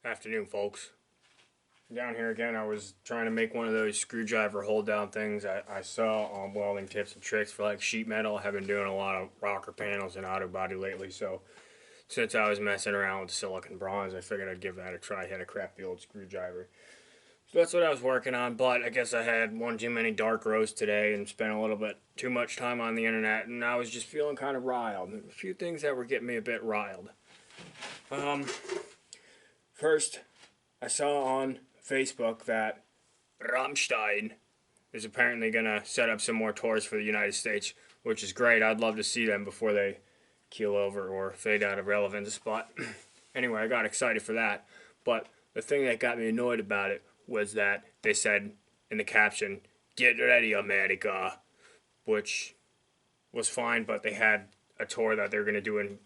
Afternoon, folks. Down here again, I was trying to make one of those screwdriver hold down things I saw on Welding Tips and Tricks for like sheet metal. I've been doing a lot of rocker panels and auto body lately, so since I was messing around with silicon bronze, I figured I'd give that a try. I had a crappy old screwdriver. So that's what I was working on, but I guess I had one too many dark roasts today and spent a little bit too much time on the internet, and I was just feeling kind of riled. A few things that were getting me a bit riled. First, I saw on Facebook that Rammstein is apparently going to set up some more tours for the United States, which is great. I'd love to see them before they keel over or fade out of relevance. But anyway, I got excited for that. But the thing that got me annoyed about it was that they said in the caption, "Get ready, America," which was fine, but they had a tour that they're going to do in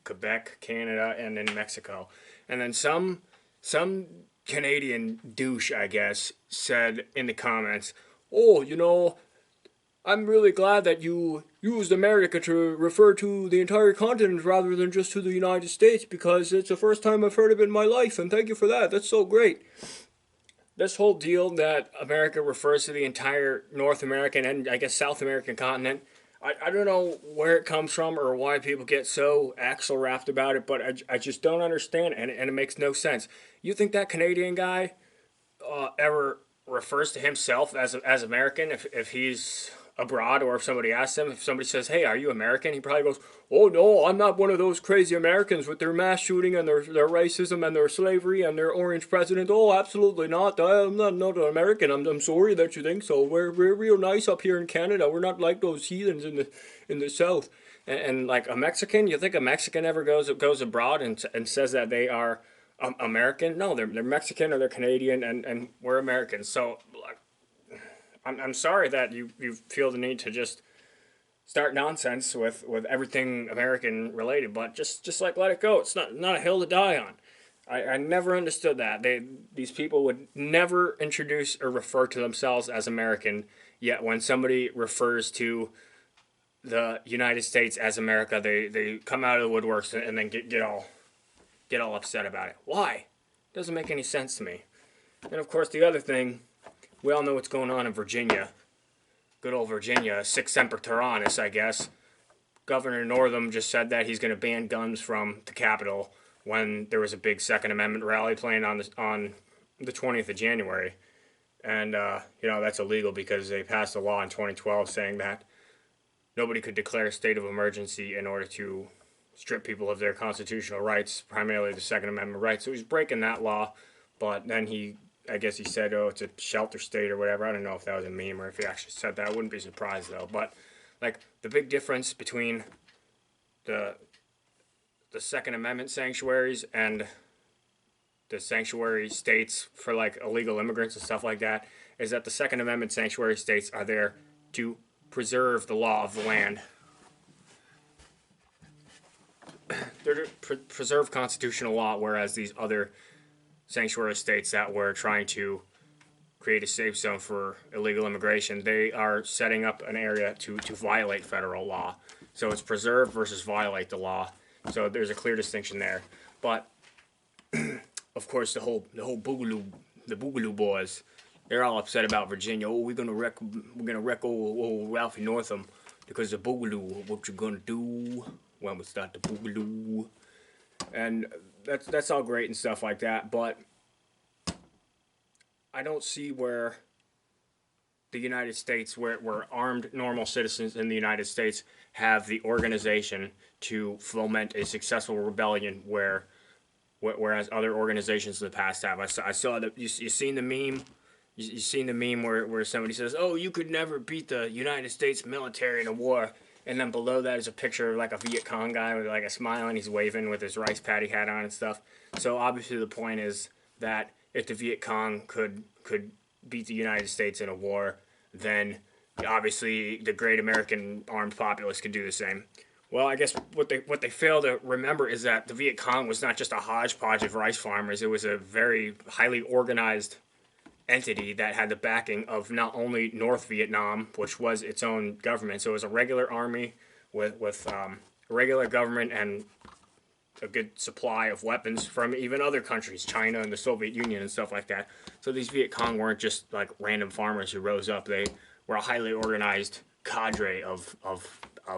Quebec, Canada, and in Mexico. And then some Canadian douche, I guess, said in the comments, "Oh, I'm really glad that you used America to refer to the entire continent rather than just to the United States, because it's the first time I've heard of it in my life, and thank you for that. That's so great." This whole deal that America refers to the entire North American and I guess South American continent, I don't know where it comes from or why people get so axle wrapped about it, but I just don't understand, and it makes no sense. You think that Canadian guy ever refers to himself as American if he's abroad, or if somebody asks him, if somebody says, "Hey, are you American?" He probably goes, "Oh no, I'm not one of those crazy Americans with their mass shooting and their racism and their slavery and their orange president. Oh, absolutely not. I'm not an American. I'm sorry that you think so. We're real nice up here in Canada. We're not like those heathens in the South." And like a Mexican, you think a Mexican ever goes abroad and says that they are American? No, they're Mexican or they're Canadian, and we're Americans. So like, I'm sorry that you feel the need to just start nonsense with everything American related, but just like let it go. It's not a hill to die on. I never understood that. These people would never introduce or refer to themselves as American, yet when somebody refers to the United States as America, they come out of the woodworks and then get all upset about it. Why? Doesn't make any sense to me. And of course, the other thing, we all know what's going on in Virginia. Good old Virginia, sic semper tyrannis, I guess. Governor Northam just said that he's going to ban guns from the Capitol when there was a big Second Amendment rally planned on the 20th of January. And, that's illegal because they passed a law in 2012 saying that nobody could declare a state of emergency in order to strip people of their constitutional rights, primarily the Second Amendment rights. So he's breaking that law, but then I guess he said, "Oh, it's a shelter state," or whatever. I don't know if that was a meme or if he actually said that. I wouldn't be surprised, though. But, like, the big difference between the Second Amendment sanctuaries and the sanctuary states for, like, illegal immigrants and stuff like that is that the Second Amendment sanctuary states are there to preserve the law of the land. They're to preserve constitutional law, whereas these other sanctuary states that were trying to create a safe zone for illegal immigration, they are setting up an area to violate federal law. So it's preserve versus violate the law. So there's a clear distinction there. But of course, the whole Boogaloo boys, they're all upset about Virginia. "Oh, we're gonna wreck old Ralphie Northam because of Boogaloo. What you gonna do when we start the Boogaloo?" And that's all great and stuff like that, but I don't see where the United States, where armed normal citizens in the United States have the organization to foment a successful rebellion, whereas other organizations in the past have. I saw that you seen the meme. You seen the meme where somebody says, "Oh, you could never beat the United States military in a war," and then below that is a picture of like a Viet Cong guy with like a smile and he's waving with his rice paddy hat on and stuff. So obviously the point is that if the Viet Cong could beat the United States in a war, then obviously the great American armed populace could do the same. Well, I guess what they fail to remember is that the Viet Cong was not just a hodgepodge of rice farmers. It was a very highly organized entity that had the backing of not only North Vietnam, which was its own government. So it was a regular army with regular government and a good supply of weapons from even other countries, China and the Soviet Union and stuff like that. So these Viet Cong weren't just like random farmers who rose up. They were a highly organized cadre of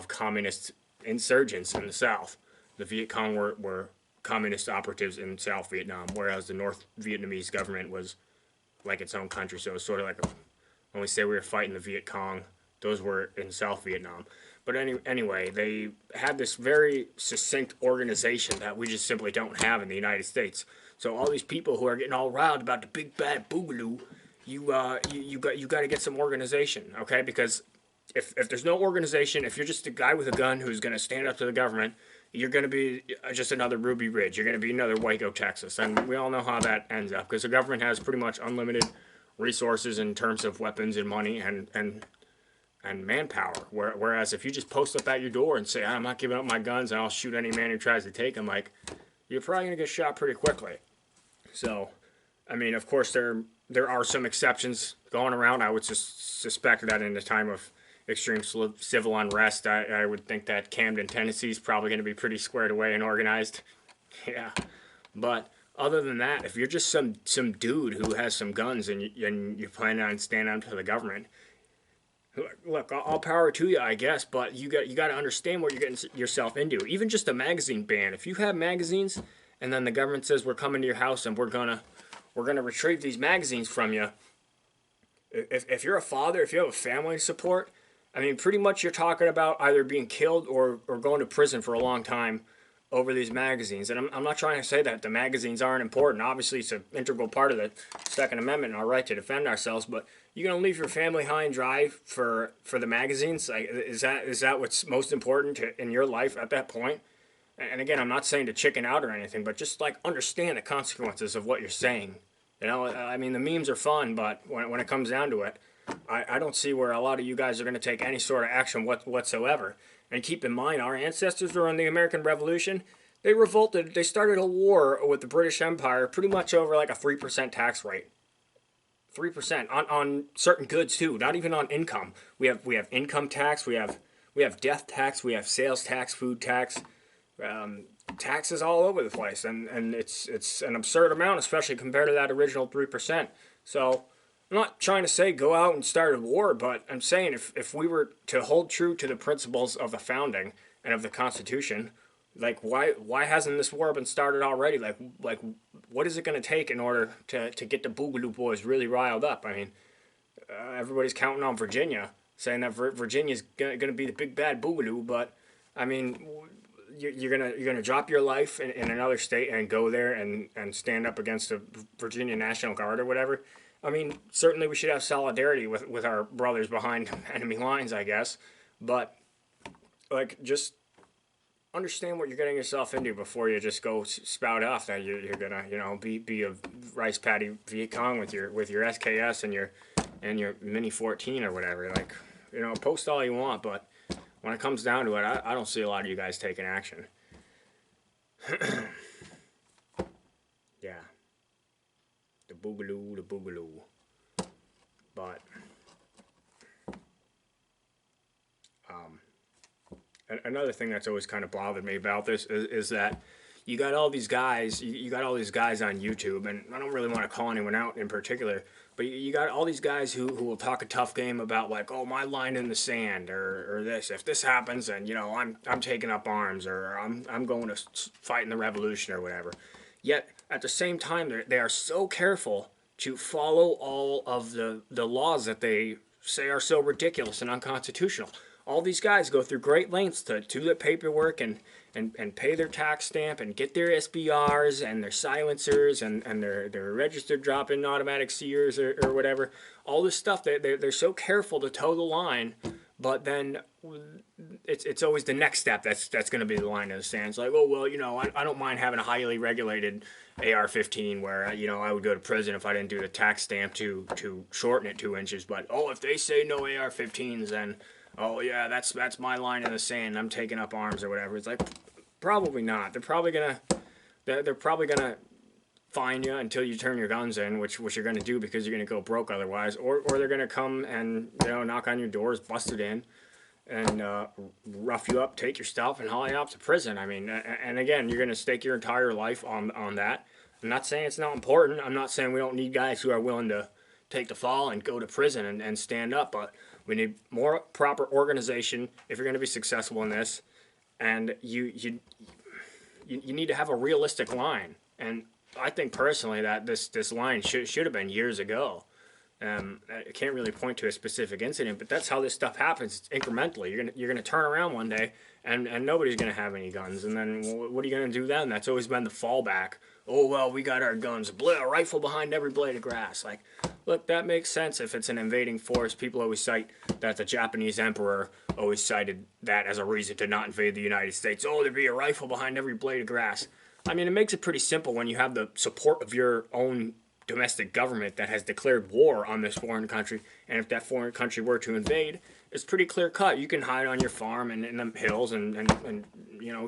communist insurgents in the South. The Viet Cong were communist operatives in South Vietnam, whereas the North Vietnamese government was like its own country. So it was sort of like when we say we were fighting the Viet Cong, those were in South Vietnam. But anyway, they had this very succinct organization that we just simply don't have in the United States. So all these people who are getting all riled about the big bad Boogaloo, you got to get some organization, okay? Because if there's no organization, if you're just a guy with a gun who's going to stand up to the government, you're going to be just another Ruby Ridge. You're going to be another Waco, Texas. And we all know how that ends up, because the government has pretty much unlimited resources in terms of weapons and money and manpower. Whereas if you just post up at your door and say, I'm not giving up my guns and I'll shoot any man who tries to take them, like, you're probably going to get shot pretty quickly. So, I mean, of course, there are some exceptions going around. I would suspect that in the time of extreme civil unrest, I would think that Camden, Tennessee is probably going to be pretty squared away and organized. Yeah. But other than that, if you're just some dude who has some guns and you're planning on standing up to the government, look, all power to you, I guess, but you got to understand what you're getting yourself into. Even just a magazine ban. If you have magazines and then the government says we're coming to your house and we're gonna retrieve these magazines from you, if you're a father, if you have a family to support, I mean, pretty much you're talking about either being killed or going to prison for a long time over these magazines. And I'm not trying to say that the magazines aren't important. Obviously, it's an integral part of the Second Amendment and our right to defend ourselves. But you're going to leave your family high and dry for the magazines? Like, is that what's most important in your life at that point? And again, I'm not saying to chicken out or anything, but just like understand the consequences of what you're saying. You know, I mean, the memes are fun, but when it comes down to it, I don't see where a lot of you guys are going to take any sort of action whatsoever. And keep in mind, our ancestors during the American Revolution, they revolted. They started a war with the British Empire pretty much over like a 3% tax rate. 3% on certain goods too, not even on income. We have income tax, we have death tax, we have sales tax, food tax, taxes all over the place, and it's an absurd amount, especially compared to that original 3%. So I'm not trying to say go out and start a war, but I'm saying if we were to hold true to the principles of the founding and of the Constitution, like why hasn't this war been started already? Like what is it going to take in order to get the Boogaloo boys really riled up? I mean, everybody's counting on Virginia, saying that Virginia's going to be the big bad Boogaloo, but I mean, you're gonna drop your life in another state and go there and stand up against the Virginia National Guard or whatever. I mean, certainly we should have solidarity with our brothers behind enemy lines, I guess. But, like, just understand what you're getting yourself into before you just go spout off that you're gonna, you know, be a rice paddy Viet Cong with your SKS and your Mini 14 or whatever. Like, you know, post all you want, but when it comes down to it, I don't see a lot of you guys taking action. Yeah. The Boogaloo. But, another thing that's always kind of bothered me about this is that you got all these guys, you got all these guys on YouTube, and I don't really want to call anyone out in particular, but you got all these guys who will talk a tough game about, like, oh, my line in the sand, or this, if this happens, and, you know, I'm taking up arms, or I'm going to fight in the revolution, or whatever. Yet, at the same time, they are so careful to follow all of the laws that they say are so ridiculous and unconstitutional. All these guys go through great lengths to do the paperwork and pay their tax stamp and get their SBRs and their silencers and their registered drop-in automatic sears or whatever. All this stuff, they're so careful to toe the line, but then it's always the next step that's going to be the line in the sand. It's like, oh, well, you know, I don't mind having a highly regulated AR-15 where, you know, I would go to prison if I didn't do the tax stamp to shorten it 2 inches. But, oh, if they say no AR-15s, then, oh, yeah, that's my line in the sand. I'm taking up arms or whatever. It's like, probably not. They're probably gonna fine you until you turn your guns in, which you're gonna do because you're gonna go broke otherwise, or they're gonna come and, you know, knock on your doors, bust it in, and rough you up, take your stuff, and haul you off to prison. I mean, and again, you're going to stake your entire life on that. I'm not saying it's not important. I'm not saying we don't need guys who are willing to take the fall and go to prison and stand up, but we need more proper organization if you're going to be successful in this. And you need to have a realistic line. And I think personally that this line should have been years ago. I can't really point to a specific incident, but that's how this stuff happens. It's incrementally. You're gonna turn around one day, and nobody's gonna have any guns. And then what are you gonna do then? That's always been the fallback. Oh well, we got our guns. A rifle behind every blade of grass. Like, look, that makes sense if it's an invading force. People always cite that the Japanese emperor always cited that as a reason to not invade the United States. Oh, there'd be a rifle behind every blade of grass. I mean, it makes it pretty simple when you have the support of your own domestic government that has declared war on this foreign country, and if that foreign country were to invade, it's pretty clear cut. You can hide on your farm and in the hills and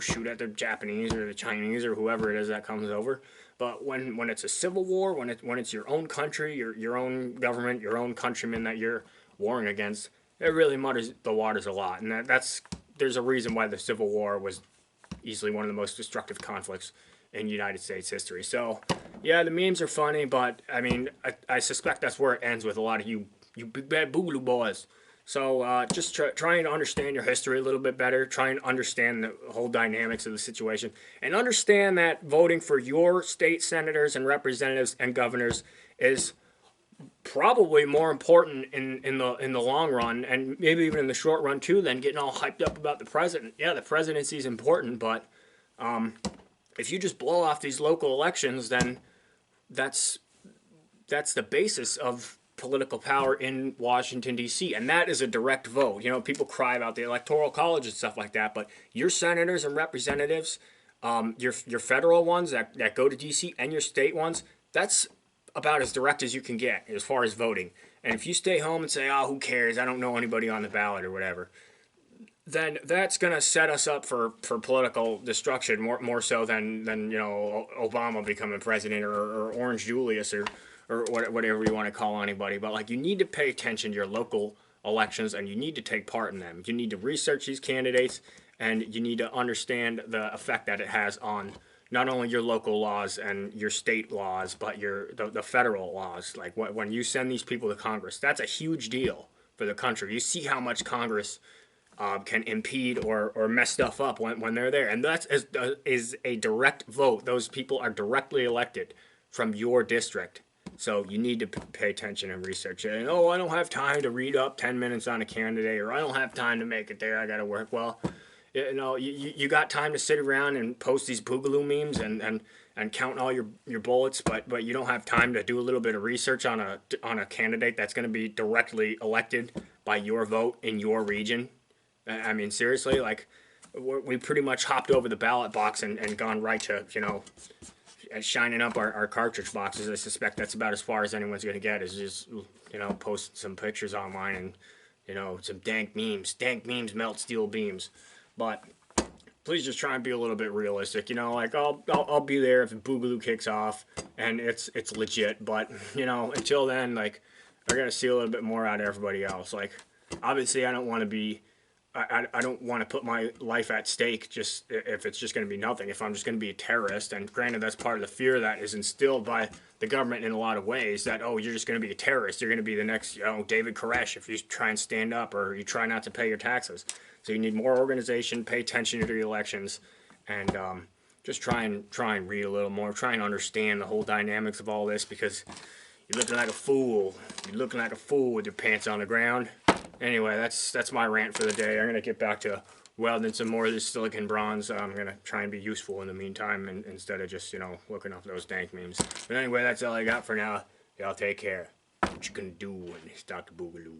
shoot at the Japanese or the Chinese or whoever it is that comes over. But when it's a civil war, when it's your own country, your own government, your own countrymen that you're warring against, it really mudders the waters a lot. And there's a reason why the Civil War was easily one of the most destructive conflicts in United States history. So, yeah, the memes are funny, but I mean, I suspect that's where it ends with a lot of you big bad Boogaloo boys. So just trying to understand your history a little bit better, trying to understand the whole dynamics of the situation, and understand that voting for your state senators and representatives and governors is probably more important in the long run, and maybe even in the short run too, than getting all hyped up about the president. Yeah, the presidency is important, but if you just blow off these local elections, then that's the basis of political power in Washington, D.C., and that is a direct vote. People cry about the Electoral College and stuff like that, but your senators and representatives, your federal ones that go to D.C., and your state ones, that's about as direct as you can get as far as voting. And if you stay home and say, oh, who cares, I don't know anybody on the ballot or whatever, then that's going to set us up for political destruction more so than Obama becoming president or Orange Julius or whatever you want to call anybody. But like, you need to pay attention to your local elections, and you need to take part in them. You need to research these candidates, and you need to understand the effect that it has on not only your local laws and your state laws, but the federal laws. Like when you send these people to Congress, that's a huge deal for the country. You see how much Congress can impede or mess stuff up when they're there. And that is a direct vote. Those people are directly elected from your district. So you need to pay attention and research it. And, I don't have time to read up 10 minutes on a candidate, or I don't have time to make it there, I got to work. Well, you got time to sit around and post these Boogaloo memes and count all your bullets, but you don't have time to do a little bit of research on a candidate that's going to be directly elected by your vote in your region. I mean, seriously, like, we pretty much hopped over the ballot box and gone right to, shining up our cartridge boxes. I suspect that's about as far as anyone's going to get, is just, post some pictures online and, some dank memes. Dank memes melt steel beams. But please just try and be a little bit realistic. Like, I'll be there if the Boogaloo kicks off and it's legit. But, until then, like, I got to see a little bit more out of everybody else. Like, obviously, I don't want to be... I don't want to put my life at stake just if it's just going to be nothing, if I'm just going to be a terrorist. And granted, that's part of the fear that is instilled by the government in a lot of ways, that, you're just going to be a terrorist. You're going to be the next, David Koresh if you try and stand up or you try not to pay your taxes. So you need more organization, pay attention to the elections, and just try and read a little more, try and understand the whole dynamics of all this, because you're looking like a fool. You're looking like a fool with your pants on the ground. Anyway, that's my rant for the day. I'm going to get back to welding some more of this silicon bronze. I'm going to try and be useful in the meantime, instead of just, looking up those dank memes. But anyway, that's all I got for now. Y'all take care. What you gonna do when it's Dr. Boogaloo?